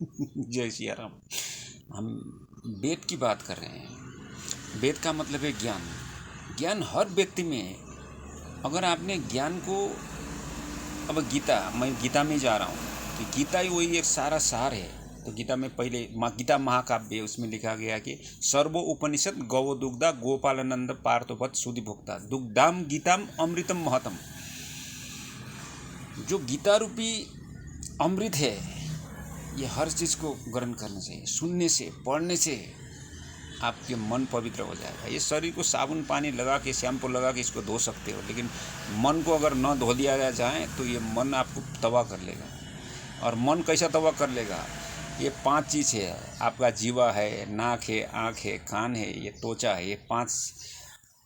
जय सिया राम। हम वेद की बात कर रहे हैं। वेद का मतलब है ज्ञान। ज्ञान हर व्यक्ति में है। अगर आपने ज्ञान को, अब गीता, मैं गीता में जा रहा हूँ कि गीता ही वही एक सारा सार है। तो गीता में पहले गीता महाकाव्य, उसमें लिखा गया कि सर्वो उपनिषद गौ दुग्धा गोपालानंद पार्थोपत सुधि भोक्ता दुग्धाम गीताम अमृतम महतम। जो गीता रूपी अमृत है, ये हर चीज़ को ग्रहण करने से, सुनने से, पढ़ने से आपके मन पवित्र हो जाएगा। ये शरीर को साबुन पानी लगा के, शैम्पू लगा के इसको धो सकते हो, लेकिन मन को अगर न धो दिया जाए तो ये मन आपको तबाह कर लेगा। और मन कैसा तबाह कर लेगा? ये 5 चीज़ है। आपका जीवा है, नाक है, आँख है, कान है, ये त्वचा है। ये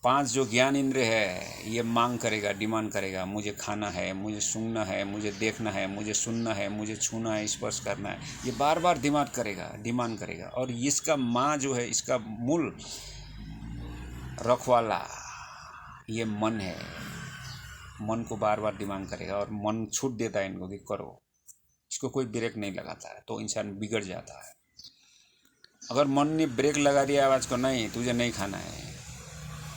पांच जो ज्ञान इंद्र है, ये मांग करेगा, डिमांड करेगा, मुझे खाना है, मुझे सूंघना है, मुझे देखना है, मुझे सुनना है, मुझे छूना है, स्पर्श करना है। ये बार बार डिमांड करेगा। और इसका माँ जो है, इसका मूल रखवाला ये मन है। मन को बार बार डिमांड करेगा और मन छूट देता है इनको कि करो। इसको कोई ब्रेक नहीं लगाता है तो इंसान बिगड़ जाता है। अगर मन ने ब्रेक लगा दिया आवाज़ को, नहीं तुझे नहीं खाना है,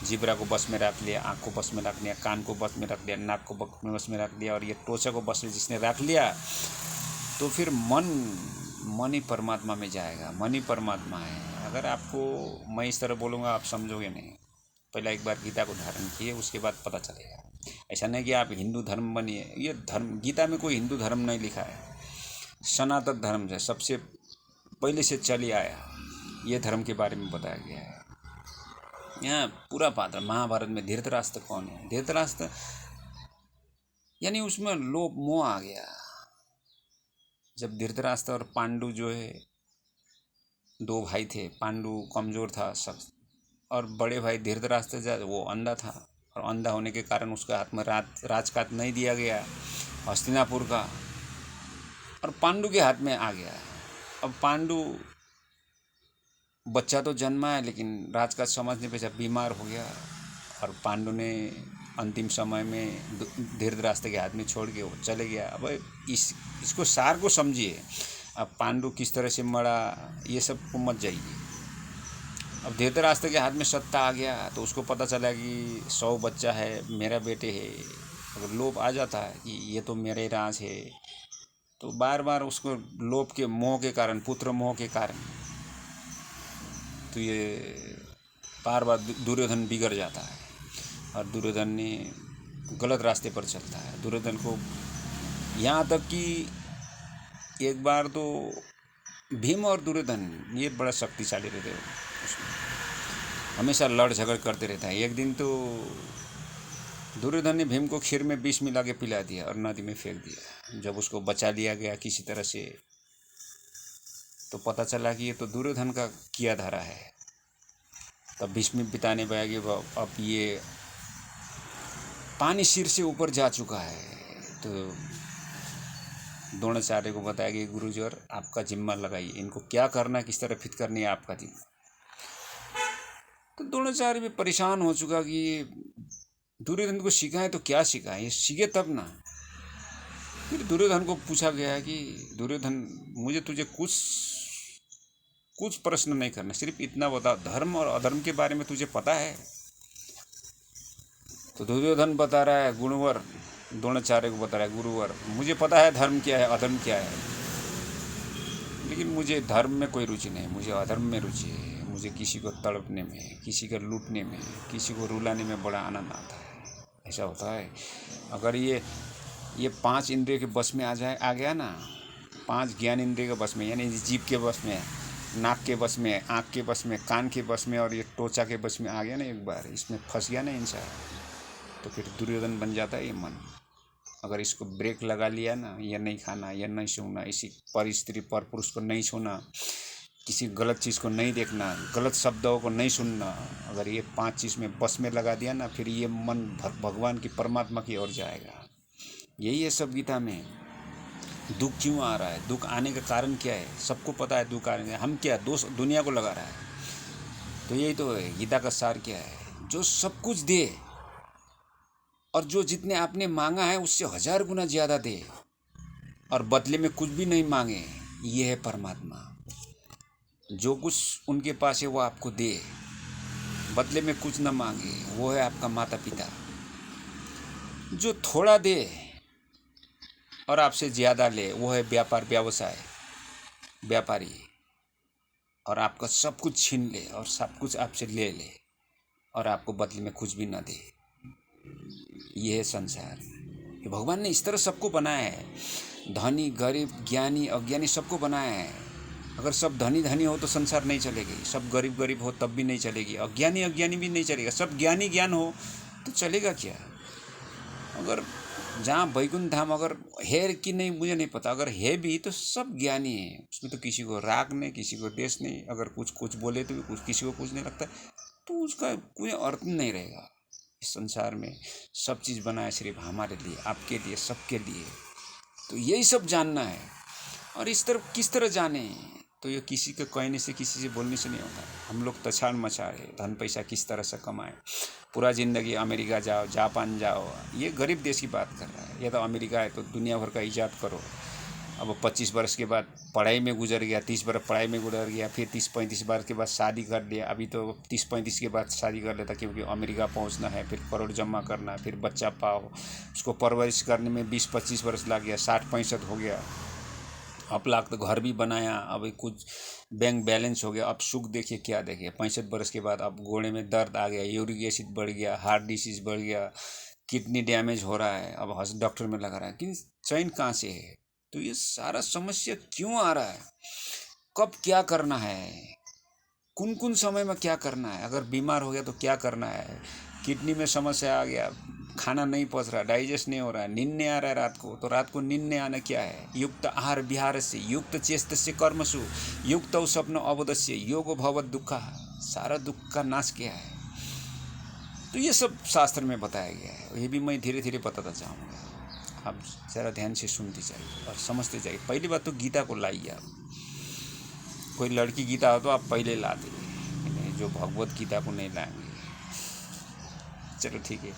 जिब्रा को बस में रख लिया, आँख को बस में रख लिया, कान को बस में रख लिया, नाक को बस में रख लिया, और ये त्वचा को बस में जिसने रख लिया, तो फिर मन ही परमात्मा में जाएगा। मन ही परमात्मा है। अगर आपको मैं इस तरह बोलूँगा आप समझोगे नहीं। पहला एक बार गीता को धारण किए, उसके बाद पता चलेगा। ऐसा नहीं कि आप हिंदू धर्म बनिए। ये धर्म, गीता में कोई हिंदू धर्म नहीं लिखा है। सनातन धर्म है, सबसे पहले से चली आया, ये धर्म के बारे में बताया गया है। यहाँ पूरा पात्र महाभारत में धृतराष्ट्र कौन है? धृतराष्ट्र यानी उसमें लोभ मोह आ गया। जब धृतराष्ट्र और पांडु जो है, 2 भाई थे। पांडु कमज़ोर था सब, और बड़े भाई धृतराष्ट्र वो अंधा था, और अंधा होने के कारण उसके हाथ में राजकाज नहीं दिया गया हस्तिनापुर का, और पांडु के हाथ में आ गया। अब पांडु बच्चा तो जन्मा है, लेकिन राजकाज समझने पे जब बीमार हो गया, और पांडु ने अंतिम समय में धृतराष्ट्र के हाथ में छोड़ के वो चले गया। अब इसको सार को समझिए। अब पांडु किस तरह से मरा, ये सब को मत जाइए। अब धृतराष्ट्र के हाथ में सत्ता आ गया तो उसको पता चला कि 100 बच्चा है, मेरा बेटे है। अगर लोभ आ जाता है कि ये तो मेरे राज है, तो बार बार उसको लोभ के मोह के कारण, पुत्र मोह के कारण, तो ये बार बार दुर्योधन बिगड़ जाता है, और दुर्योधन ने गलत रास्ते पर चलता है। दुर्योधन को यहाँ तक कि एक बार तो भीम और दुर्योधन ये बड़ा शक्तिशाली रहते हैं, हमेशा लड़ झगड़ करते रहता है। एक दिन तो दुर्योधन ने भीम को खीर में विष मिला के पिला दिया और नदी में फेंक दिया। जब उसको बचा लिया गया किसी तरह से, तो पता चला कि ये तो दुर्योधन का किया धरा है। तब भीष्म पिता ने बताया कि अब ये पानी सिर से ऊपर जा चुका है। तो द्रोणाचार्य को बताया कि गुरुजर आपका जिम्मा लगाइए, इनको क्या करना, किस तरह फिट करनी है, आपका जिम्मा। तो द्रोणाचार्य भी परेशान हो चुका कि दुर्योधन को सिखाए तो क्या सिखाए, ये सीखे तब ना। फिर दुर्योधन को पूछा गया है कि दुर्योधन, मुझे तुझे कुछ प्रश्न नहीं करना, सिर्फ इतना बता, धर्म और अधर्म के बारे में तुझे पता है? तो दुर्योधन बता रहा है, गुरुवर, द्रोणाचार्य को बता रहा है, गुरुवर मुझे पता है धर्म क्या है, अधर्म क्या है, लेकिन मुझे धर्म में कोई रुचि नहीं, मुझे अधर्म में रुचि है। मुझे किसी को तड़पने में, किसी को लूटने में, किसी को रुलाने में बड़ा आनंद आता है। ऐसा होता है। अगर ये 5 इंद्रिय के बस में आ गया ना, 5 ज्ञान इंद्रिय के बस में, यानी जीभ के बस में, नाक के बस में, आँख के बस में, कान के बस में, और ये त्वचा के बस में आ गया ना, एक बार इसमें फंस गया ना इंसान, तो फिर दुर्योधन बन जाता है ये मन। अगर इसको ब्रेक लगा लिया ना, ये नहीं खाना, ये नहीं सूंघना, इसी पर स्त्री पर पुरुष को नहीं छूना, किसी गलत चीज़ को नहीं देखना, गलत शब्दों को नहीं सुनना, अगर ये 5 चीज़ में बस में लगा दिया ना, फिर ये मन भगवान की, परमात्मा की ओर जाएगा। यही है सब गीता में। दुख क्यों आ रहा है, दुख आने का कारण क्या है, सबको पता है दुख आने का। हम क्या दोष दुनिया को लगा रहा है? तो यही तो है गीता का सार क्या है, जो सब कुछ दे, और जो जितने आपने मांगा है उससे 1000 गुना ज़्यादा दे, और बदले में कुछ भी नहीं मांगे। ये है परमात्मा। जो कुछ उनके पास है वो आपको दे, बदले में कुछ न मांगे, वो है आपका माता पिता। जो थोड़ा दे और आपसे ज़्यादा ले, वो है व्यापार व्यवसाय व्यापारी, और आपका सब कुछ छीन ले और सब कुछ आपसे ले ले और आपको बदले में कुछ भी ना दे। ये है संसार। ये भगवान ने इस तरह सबको बनाया है, धनी गरीब ज्ञानी अज्ञानी सबको बनाया है। अगर सब धनी धनी हो तो संसार नहीं चलेगी, सब गरीब गरीब हो तब भी नहीं चलेगी, अज्ञानी अज्ञानी भी नहीं चलेगा, सब ज्ञानी ज्ञान हो तो चलेगा क्या? अगर जहाँ वैकुंठ धाम अगर है कि नहीं मुझे नहीं पता, अगर है भी तो सब ज्ञानी है, उसमें तो किसी को राग नहीं, किसी को देश नहीं। अगर कुछ बोले तो भी कुछ किसी को कुछ नहीं लगता, तो उसका कोई अर्थ नहीं रहेगा। इस संसार में सब चीज़ बनाया सिर्फ हमारे लिए, आपके लिए, सबके लिए। तो यही सब जानना है। और इस तरफ किस तरह जाने, तो ये किसी के कहने से किसी से बोलने से नहीं होता। हम लोग तछाड़ मछाड़ है, धन पैसा किस तरह से कमाएं, पूरा ज़िंदगी अमेरिका जाओ जापान जाओ, ये गरीब देश की बात कर रहा है। ये तो अमेरिका है तो दुनिया भर का ईजाद करो। अब 25 वर्ष के बाद पढ़ाई में गुजर गया, 30 वर्ष पढ़ाई में गुजर गया, फिर 30-35 वर्ष के बाद शादी कर लिया। अभी तो 30-35 के बाद शादी कर लेता, क्योंकि अमेरिका पहुंचना है, फिर करोड़ जमा करना, फिर बच्चा पाओ, उसको परवरिश करने में 20-25 वर्ष लग गया, 60-65 हो गया। अब लाख तो घर भी बनाया, अब कुछ बैंक बैलेंस हो गया। अब सुख देखिए क्या देखिए, 65 वर्ष के बाद अब घोड़े में दर्द आ गया, यूरिक एसिड बढ़ गया, हार्ट डिसीज बढ़ गया, किडनी डैमेज हो रहा है, अब डॉक्टर में लगा रहा है कि चैन कहाँ से है। तो ये सारा समस्या क्यों आ रहा है, कब क्या करना है, कौन कौन समय में क्या करना है, अगर बीमार हो गया तो क्या करना है, किडनी में समस्या आ गया, खाना नहीं पच रहा, डाइजेस्ट नहीं हो रहा है, नींद नहीं आ रहा है रात को, तो रात को नींद नहीं आना क्या है, युक्त आहार विहार से युक्त चेष्टस्य कर्मसु युक्त स्वप्न अवदस्य योग भवत दुख, सारा दुख का नाश क्या है। तो ये सब शास्त्र में बताया गया है, ये भी मैं धीरे धीरे बताता जाऊँगा। आप ज़रा ध्यान से सुनते जाइए और समझते जाइए। पहली बात तो गीता को लाइए आप, कोई लड़की गीता हो तो आप पहले ला देंगे, जो भगवत गीता को नहीं लाएंगे, चलो ठीक है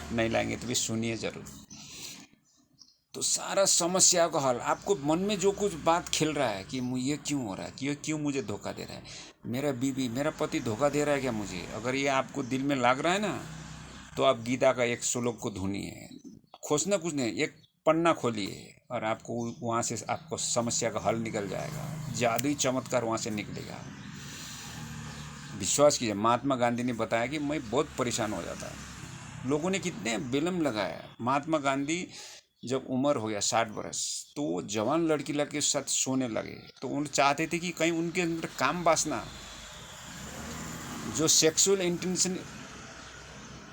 नहीं लाएंगे तो भी सुनिए ज़रूर। तो सारा समस्या का हल, आपको मन में जो कुछ बात खेल रहा है कि ये क्यों हो रहा है, कि ये क्यों मुझे धोखा दे रहा है, मेरा बीवी मेरा पति धोखा दे रहा है क्या मुझे, अगर ये आपको दिल में लग रहा है ना, तो आप गीता का एक श्लोक को ढूंढिए, खोजना कुछ नहीं, एक पन्ना खोलिए और आपको वहाँ से आपको समस्या का हल निकल जाएगा, जादुई चमत्कार वहाँ से निकलेगा। विश्वास कीजिए, महात्मा गांधी ने बताया कि मैं बहुत परेशान हो जाता, लोगों ने कितने विलम्ब लगाया। महात्मा गांधी जब उम्र हो गया 60 वर्ष, तो वो जवान लड़की के साथ सोने लगे, तो उन चाहते थे कि कहीं उनके अंदर काम वासना, जो सेक्सुअल इंटेंशन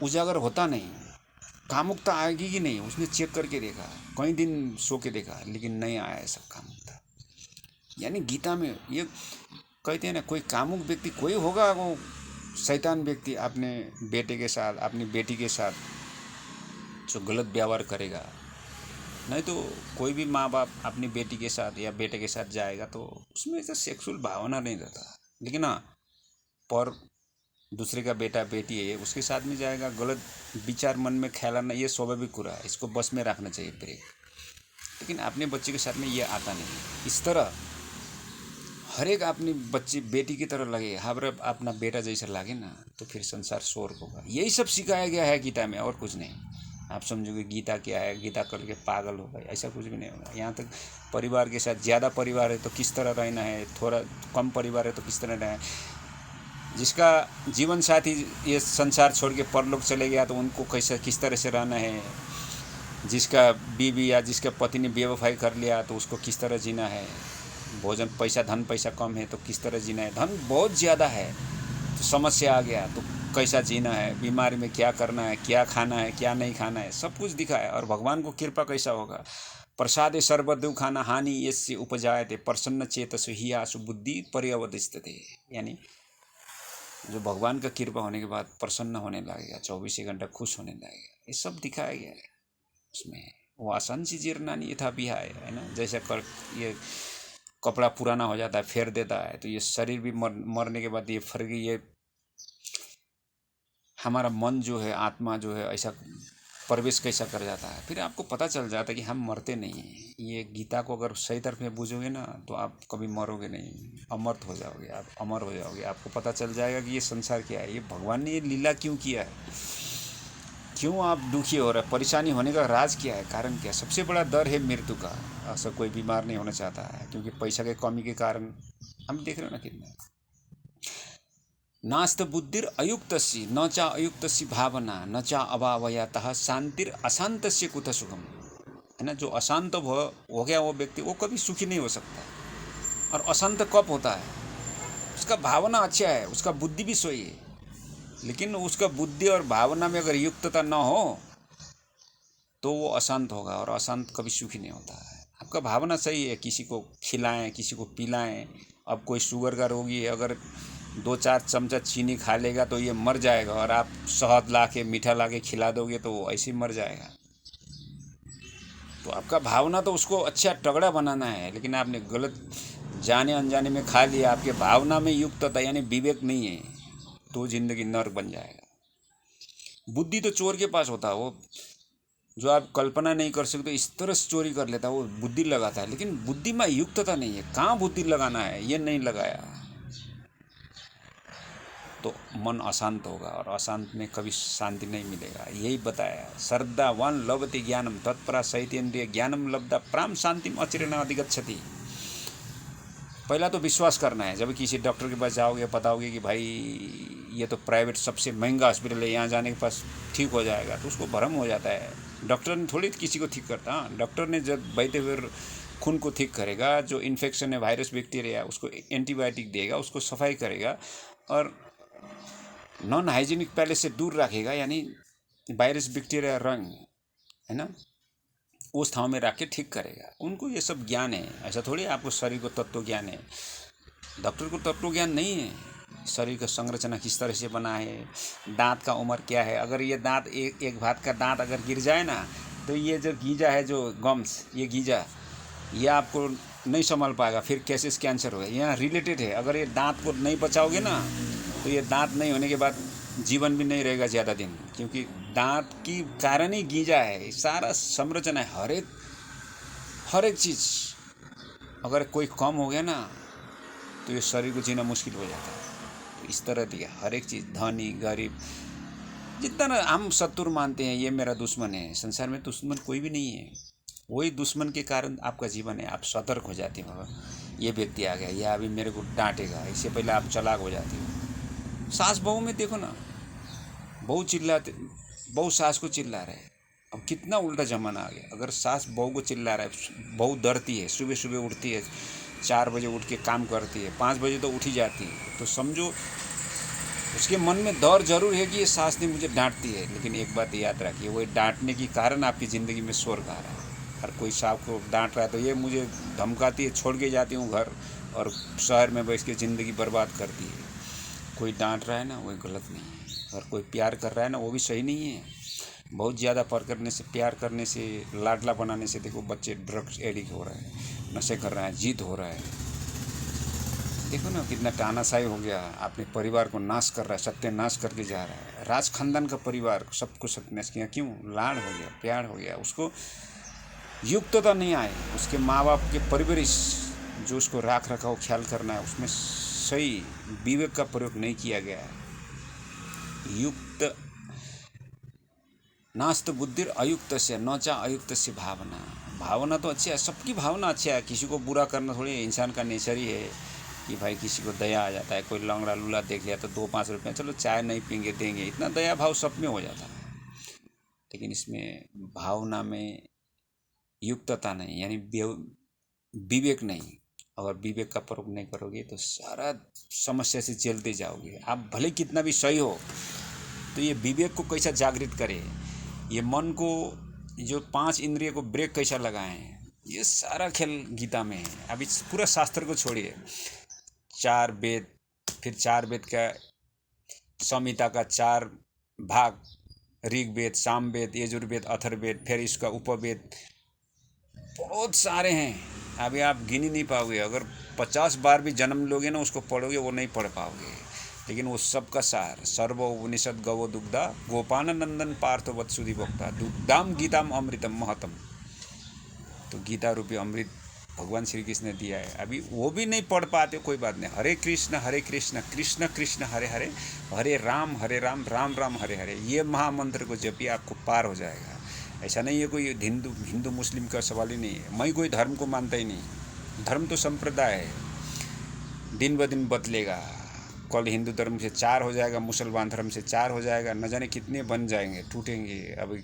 उजागर होता नहीं, कामुकता आएगी कि नहीं, उसने चेक करके देखा, कई दिन सो के देखा, लेकिन नहीं आया ऐसा कामुकता। यानी गीता में ये कहते हैं ना, कोई कामुक व्यक्ति कोई होगा, वो शैतान व्यक्ति अपने बेटे के साथ अपनी बेटी के साथ जो गलत व्यवहार करेगा। नहीं तो कोई भी माँ बाप अपनी बेटी के साथ या बेटे के साथ जाएगा तो उसमें ऐसा सेक्सुअल भावना नहीं रहता, लेकिन हाँ पर दूसरे का बेटा बेटी है उसके साथ में जाएगा, गलत विचार मन में ख्यालाना, ये स्वाभाविक हो रहा है, इसको बस में रखना चाहिए ब्रेक। लेकिन अपने बच्चे के साथ में ये आता नहीं। इस तरह हर एक अपनी बच्ची बेटी की तरह लगे, हर अपना बेटा जैसा लगे ना, तो फिर संसार शोर होगा। यही सब सिखाया गया है गीता में, और कुछ नहीं। आप समझोगे गीता क्या है, गीता करके पागल हो गए, ऐसा कुछ भी नहीं होगा। यहाँ तक परिवार के साथ, ज़्यादा परिवार है तो किस तरह रहना है, थोड़ा कम परिवार है तो किस तरह रहना है, जिसका जीवन साथी ये संसार छोड़ के परलोक चले गया तो उनको कैसे किस तरह से रहना है, जिसका बीवी या जिसका पति ने बेवफाई कर लिया तो उसको किस तरह जीना है, भोजन पैसा धन पैसा कम है तो किस तरह जीना है, धन बहुत ज़्यादा है तो समस्या आ गया तो कैसा जीना है, बीमारी में क्या करना है, क्या खाना है क्या नहीं खाना है, सब कुछ दिखाया। और भगवान को कृपा कैसा होगा, प्रसादे सर्वदुख खाना हानि यस्य उपजायते प्रसन्न चेतसु हियासु बुद्धि पर्यवतिष्ठते। यानी जो भगवान का कृपा होने के बाद प्रसन्न होने लगेगा, 24 घंटा खुश होने लगेगा, ये सब दिखाया गया है उसमें। वासंसी जीर्णानि यथा विहाय, है ना, जैसे ये कपड़ा पुराना हो जाता है फेर देता है, तो ये शरीर भी मरने के बाद ये फर्गी, ये हमारा मन जो है, आत्मा जो है, ऐसा प्रवेश कैसा कर जाता है। फिर आपको पता चल जाता है कि हम मरते नहीं हैं। ये गीता को अगर सही तरफ में बूझोगे ना तो आप कभी मरोगे नहीं, अमर्त हो जाओगे, आप अमर हो जाओगे। आपको पता चल जाएगा कि ये संसार क्या है, ये भगवान ने ये लीला क्यों किया है, क्यों आप दुखी हो रहे हैं, परेशानी होने का राज क्या है, कारण क्या है। सबसे बड़ा डर है मृत्यु का। ऐसा कोई बीमार नहीं होना चाहता है, क्योंकि पैसा के कमी के कारण हम देख रहे हो ना कितना। नास्त बुद्धिर अयुक्तस्य न चा अयुक्तस्य भावना न चा अभावयतः शांतिर अशांतस्य कुत सुखम, है ना। जो अशांत हो गया वो व्यक्ति, वो कभी सुखी नहीं हो सकता। और अशांत कब होता है, उसका भावना अच्छा है, उसका बुद्धि भी सही है, लेकिन उसका बुद्धि और भावना में अगर युक्तता न हो तो वो अशांत होगा, और अशांत कभी सुखी नहीं होता है। आपका भावना सही है, किसी को खिलाएं, किसी को पिलाएं। अब कोई शुगर का रोगी है, अगर 2-4 चमचा चीनी खा लेगा तो ये मर जाएगा, और आप शहद ला के मीठा ला के खिला दोगे तो वो ऐसे ही मर जाएगा। तो आपका भावना तो उसको अच्छा तगड़ा बनाना है, लेकिन आपने गलत जाने अनजाने में खा लिया, आपके भावना में युक्तता यानी विवेक नहीं है, तो जिंदगी नर्क बन जाएगा। बुद्धि तो चोर के पास होता है, वो जो आप कल्पना नहीं कर सकते इस तरह से चोरी कर लेता है, वो बुद्धि लगाता है। लेकिन बुद्धि में युक्तता नहीं है, कहाँ बुद्धि लगाना है ये नहीं लगाया तो मन अशांत होगा, और अशांत में कभी शांति नहीं मिलेगा। यही बताया, श्रद्धावान लभते ज्ञानम तत्परा सहितेन्द्रिय ज्ञानम लब्धा प्राम शांतिम अचिरेण अधिगच्छति। पहला तो विश्वास करना है। जब किसी डॉक्टर के पास जाओगे, बताओगे कि भाई ये तो प्राइवेट सबसे महंगा हॉस्पिटल है, यहाँ जाने के पास ठीक हो जाएगा, तो उसको भ्रम हो जाता है। डॉक्टर ने थोड़ी किसी को ठीक करता। डॉक्टर ने जब बहते हुए खून को ठीक करेगा, जो इन्फेक्शन है वायरस बैक्टीरिया उसको एंटीबायोटिक देगा, उसको सफाई करेगा, और नॉन हाइजीनिक पहले से दूर रखेगा, यानी वायरस बैक्टीरिया रंग, है ना, उस ठाव में रख के ठीक करेगा। उनको ये सब ज्ञान है। ऐसा थोड़ी आपको शरीर को तत्व ज्ञान है, डॉक्टर को तत्व ज्ञान नहीं है। शरीर का संरचना किस तरह से बना है, दांत का उम्र क्या है। अगर ये दांत एक भात का दांत अगर गिर जाए ना, तो ये जो गीजा है, जो गम्स, ये गीजा ये आपको नहीं संभाल पाएगा, फिर कैसेस कैंसर होगा। यहाँ रिलेटेड है। अगर ये दांत को नहीं बचाओगे ना, तो ये दांत नहीं होने के बाद जीवन भी नहीं रहेगा ज़्यादा दिन, क्योंकि दांत की कारण ही गीजा है। सारा संरचना है, हर एक चीज़ अगर कोई कम हो गया ना तो ये शरीर को जीना मुश्किल हो जाता है। तो इस तरह दिया हर एक चीज़, धनी गरीब, जितना ना हम शत्रु मानते हैं, ये मेरा दुश्मन है, संसार में दुश्मन कोई भी नहीं है। वही दुश्मन के कारण आपका जीवन है। आप सतर्क हो जाते हो, ये व्यक्ति आ गया, यह अभी मेरे को डांटेगा, इससे पहले आप चालाक हो जाते हो। सास बहू में देखो ना, बहू चिल्लाते, बहू सास को चिल्ला रहे हैं। अब कितना उल्टा जमाना आ गया। अगर सास बहू को चिल्ला रहा है, बहू डरती है, सुबह सुबह उठती है, 4 बजे उठ के काम करती है, 5 बजे तो उठी जाती है, तो समझो उसके मन में डर जरूर है कि ये सास ने मुझे डांटती है। लेकिन एक बात याद रखिए, वही डांटने के कारण आपकी ज़िंदगी में स्वर्ग आ रहा है। हर कोई सास को डांट रहा है तो ये मुझे धमकाती है, छोड़ के जाती हूँ घर, और शहर में बैठ के ज़िंदगी बर्बाद करती है। कोई डांट रहा है ना, वही गलत नहीं है, और कोई प्यार कर रहा है ना, वो भी सही नहीं है। बहुत ज़्यादा करने से, प्यार करने से, लाडला बनाने से देखो बच्चे ड्रग्स एडिक्ट हो रहे हैं, नशे कर रहे हैं, जिद हो रहा है। देखो ना कितना तानाशाही हो गया, अपने परिवार को नाश कर रहा है, सत्यानाश करके जा रहा है। राज खानदान का परिवार सबको सत्यानाश किया, क्यों? लाड हो गया, प्यार हो गया, उसको युक्तता नहीं आए। उसके माँ बाप के परवरिश जो उसको राख रखाव ख्याल करना है, उसमें सही विवेक का प्रयोग नहीं किया गया है। युक्त नास्त बुद्धिर अयुक्त से न चा अयुक्त से भावना। भावना तो अच्छी है, सबकी भावना अच्छा है। किसी को बुरा करना थोड़ी इंसान का नेचर ही है कि भाई किसी को दया आ जाता है। कोई लंगड़ा लूला देख लिया तो 2-5 रुपये, चलो चाय नहीं पीएंगे, देंगे, इतना दया भाव सब में हो जाता है। लेकिन इसमें भावना में युक्तता नहीं, यानी विवेक नहीं। अगर विवेक का प्रयोग नहीं करोगे तो सारा समस्या से झेलते जाओगे। आप भले कितना भी सही हो, तो ये विवेक को कैसा जागृत करे, ये मन को, जो 5 इंद्रिय को ब्रेक कैसा लगाएं, ये सारा खेल गीता में है। अब इस पूरा शास्त्र को छोड़िए, 4 वेद, फिर 4 वेद का संहिता का 4 भाग, ऋग्वेद, सामवेद, यजुर्वेद, अथर्ववेद, फिर इसका उपवेद, बहुत सारे हैं। अभी आप गिन ही नहीं पाओगे। अगर 50 बार भी जन्म लोगे ना, उसको पढ़ोगे वो नहीं पढ़ पाओगे। लेकिन वो सबका सार सर्व उपनिषद गवो दुग्धा गोपानंदन पार्थ वत्सुधि भोक्ता दुग्धाम गीताम अमृतम महतम। तो गीता रूपी अमृत भगवान श्री कृष्ण ने दिया है। अभी वो भी नहीं पढ़ पाते, कोई बात नहीं। हरे कृष्ण कृष्ण कृष्ण हरे हरे, हरे राम राम राम हरे हरे, ये महामंत्र को जपिए, आपको पार हो जाएगा। ऐसा नहीं है कोई हिंदू मुस्लिम का सवाल ही नहीं है। मैं कोई धर्म को मानता ही नहीं। धर्म तो संप्रदाय है, दिन ब दिन बदलेगा। कल हिंदू धर्म से 4 हो जाएगा, मुसलमान धर्म से 4 हो जाएगा, न जाने कितने बन जाएंगे, टूटेंगे। अब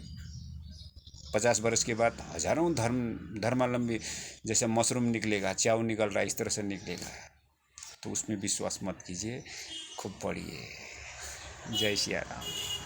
50 वर्ष के बाद हजारों धर्मावलंबी जैसे मशरूम निकलेगा, च्याऊ निकल रहा है, इस तरह से निकलेगा। तो उसमें विश्वास मत कीजिए, खूब पढ़िए। जय सिया राम।